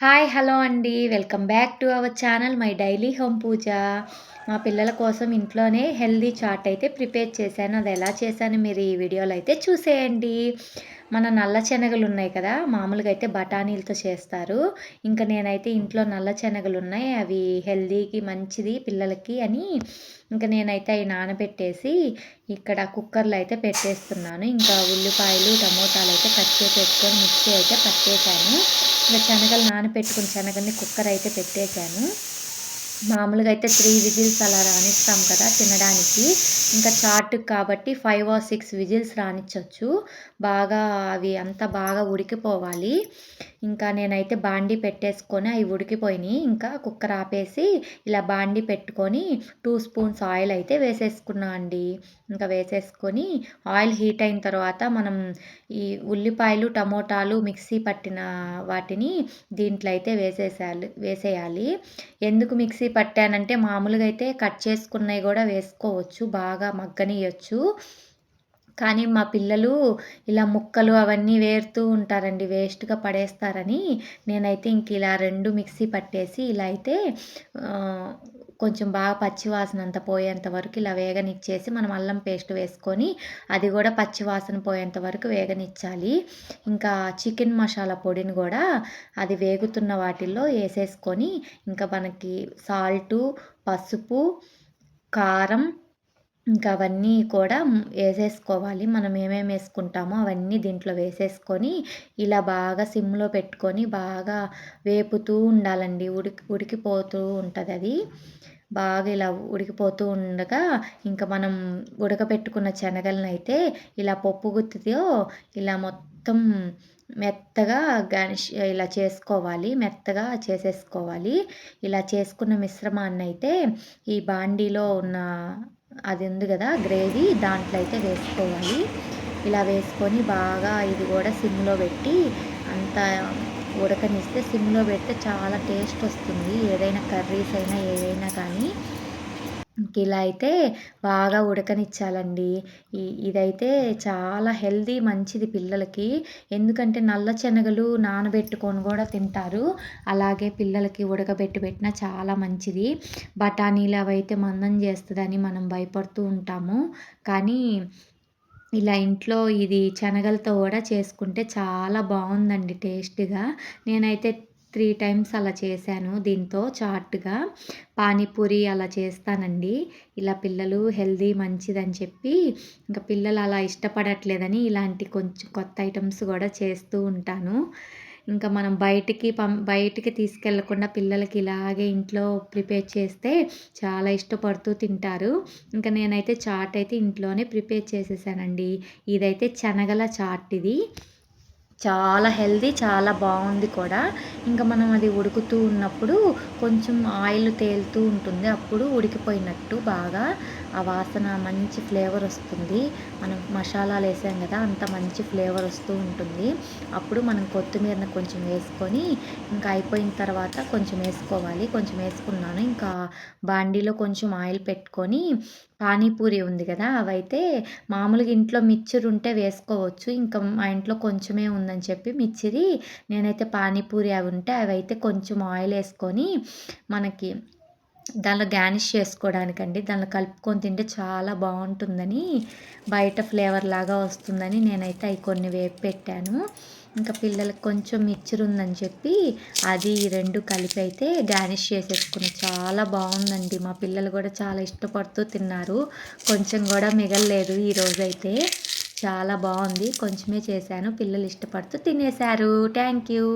Hi! Hello అండి. Welcome back to our channel my daily home Pooja. మా పిల్లల కోసం ఇంట్లోనే హెల్తీ చాట్ అయితే ప్రిపేర్ చేశాను. అది ఎలా చేశానో మీరు ఈ వీడియోలో అయితే చూసేయండి. మన నల్ల శనగలు ఉన్నాయి కదా! మామూలుగా అయితే బఠానీలతో చేస్తారు. ఇంకా నేనైతే ఇంట్లో నల్ల శనగలు ఉన్నాయి. అవి హెల్తీకి మంచిది పిల్లలకి అని ఇంక నేనైతే అయి నానబెట్టేసి ఇక్కడ కుక్కర్‌లో అయితే పెట్టేస్తున్నాను. ఇంకా ఉల్లిపాయలు, టమోటాలు అయితే కట్ చేసేసుకొని మిక్సీ అయితే పట్టేసాను. ఇంక శనగలు నానబెట్టుకున్న శనగల్ని కుక్కర్ అయితే పెట్టేశాను. మామూలుగా అయితే 3 విజిల్స్ అలా రానిస్తాం కదా తినడానికి. ఇంకా చాట్‌కి కాబట్టి 5 ఆర్ 6 విజిల్స్ రానిచ్చొచ్చు. బాగా అవి అంతా బాగా ఉడికిపోవాలి. ఇంకా నేనైతే బాండీ పెట్టేసుకొని అవి ఉడికిపోయినాయి. ఇంకా కుక్కర్ ఆపేసి ఇలా బాండీ పెట్టుకొని 2 స్పూన్స్ ఆయిల్ అయితే వేసేసుకున్నా అండి. ఇంకా వేసేసుకొని ఆయిల్ హీట్ అయిన తర్వాత మనం ఈ ఉల్లిపాయలు, టమోటాలు మిక్సీ పట్టిన వాటిని దీంట్లో అయితే వేసేయాలి. ఎందుకు మిక్సీ పట్టానంటే మామూలుగా అయితే కట్ చేసుకున్నయి గూడా వేసుకోవచ్చు. బాగా మగ్గనియొచ్చు. కానీ మా పిల్లలు ఇలా ముక్కలు అవన్నీ వేరుతూ ఉంటారండి. వేస్ట్‌గా పడేస్తారని నేనైతే ఇంక ఇలా 2 మిక్సీ పట్టేసి ఇలా అయితే ఆహ్, కొంచెం బాగా పచ్చి వాసన అంతా పోయేంత వరకు ఇలా వేగనిచ్చేసి మనం అల్లం పేస్ట్ వేసుకొని అది గూడా పచ్చి వాసన పోయేంత వరకు వేగనిచ్చాలి. ఇంకా చికెన్ మసాలా పొడిని గూడా అది వేగుతున్న వాటిల్లో ఏసేసుకొని ఇంకా మనకి సాల్టు, పసుపు, కారం ఇంకా అవన్నీ కూడా ఏసేసుకోవాలి. మనం ఏమేమి ఏసుకుంటామో అవన్నీ దీంట్లో వేసేసుకొని, ఇలా బాగా సిమ్‌లో పెట్టుకొని బాగా వేపుతూ ఉండాలండి. ఉడికిపోతూ ఉంటదది. బాగా ఇలా ఉడికిపోతూ ఉండగా, ఇంక మనం ఉడకబెట్టుకున్న శనగలనైతే ఇలా పప్పు గుత్తితో ఇలా మొత్తం మెత్తగా ఇలా చేసుకోవాలి. మెత్తగా చేసేసుకోవాలి. ఇలా చేసుకున్న మిశ్రమాన్నయితే ఈ బాండీలో ఉన్న అది ఉంది గదా! గ్రేవీ దాంట్లో అయితే వేసుకోవాలి. ఇలా వేసుకొని బాగా ఇది గూడా సిమ్‌లో పెట్టి అంతా ఉడకనిస్తే సిమ్‌లో పెడితే చాలా టేస్ట్ వస్తుంది. ఏదైనా కర్రీస్ అయినా ఏవైనా కానీ. ఇలా అయితే బాగా ఉడకనిచ్చాలండి. ఇదైతే చాలా హెల్తీ మంచిది పిల్లలకి. ఎందుకంటే నల్ల శనగలు నానబెట్టుకొని గూడా తింటారు. అలాగే పిల్లలకి ఉడకబెట్టి పెట్టినా చాలా మంచిది. బఠానీలు అవైతే మందం చేస్తదని మనం భయపడుతూ ఉంటాము. కానీ ఇలా ఇంట్లో ఇది శనగలతో గూడా చేసుకుంటే చాలా బావుందండి టేస్ట్‌గా. నేనైతే 3 టైమ్స్ అలా చేశాను దీంతో చాట్‌గా. పానీపూరి అలా చేస్తానండి. ఇలా పిల్లలు హెల్తీ మంచిదని చెప్పి, ఇంక పిల్లలు అలా ఇష్టపడట్లేదని ఇలాంటి కొంచెం కొత్త ఐటెమ్స్ గూడా చేస్తూ ఉంటాను. ఇంకా మనం బయటికి తీసుకెళ్ళకుండా పిల్లలకి ఇలాగే ఇంట్లో ప్రిపేర్ చేస్తే చాలా ఇష్టపడుతూ తింటారు. ఇంక నేనైతే చాట్ అయితే ఇంట్లోనే ప్రిపేర్ చేసేసానండి. ఇదైతే శనగల చాట్ ఇది. చాలా హెల్తీ, చాలా బావుంది కూడా. ఇంకా మనం అది ఉడుకుతూ ఉన్నప్పుడు కొంచెం ఆయిల్ తేలుతూ ఉంటుంది. అప్పుడు ఉడికిపోయినట్టు బాగా ఆ వాసన మంచి ఫ్లేవర్ వస్తుంది. మనం మసాలాలేసాం గదా! అంత మంచి ఫ్లేవర్ వస్తూ ఉంటుంది. అప్పుడు మనం కొత్తిమీరని కొంచెం వేసుకొని ఇంకా అయిపోయిన తర్వాత కొంచెం వేసుకోవాలి. కొంచెం వేసుకున్నాను. ఇంకా బాండీలో కొంచెం ఆయిల్ పెట్టుకొని పానీపూరి ఉంది గదా! అవైతే మామూలుగా ఇంట్లో మిక్చర్ ఉంటే వేసుకోవచ్చు. ఇంకా మా ఇంట్లో కొంచెమే ఉందని చెప్పి మిక్చరి నేనైతే పానీపూరి అవి ఉంటే అవైతే కొంచెం ఆయిల్ ఏసుకొని మనకి దానిలో గార్నిష్ చేసుకోవడానికండి. దానిలో కలుపుకొని తింటే చాలా బావుంటుందని, బయట ఫ్లేవర్ లాగా వస్తుందని నేనైతే అయి కొన్ని వేపి పెట్టాను. ఇంకా పిల్లలకి కొంచెం మిక్చర్ ఉందని చెప్పి అది 2 కలిపి అయితే గార్నిష్ చేసేసుకున్నా. చాలా బావుందండి. మా పిల్లలు గూడా చాలా ఇష్టపడుతూ తిన్నారు. కొంచెం గూడా మిగలలేదు ఈరోజైతే. చాలా బావుంది. కొంచెమే చేశాను. పిల్లలు ఇష్టపడుతూ తినేశారు. Thank you.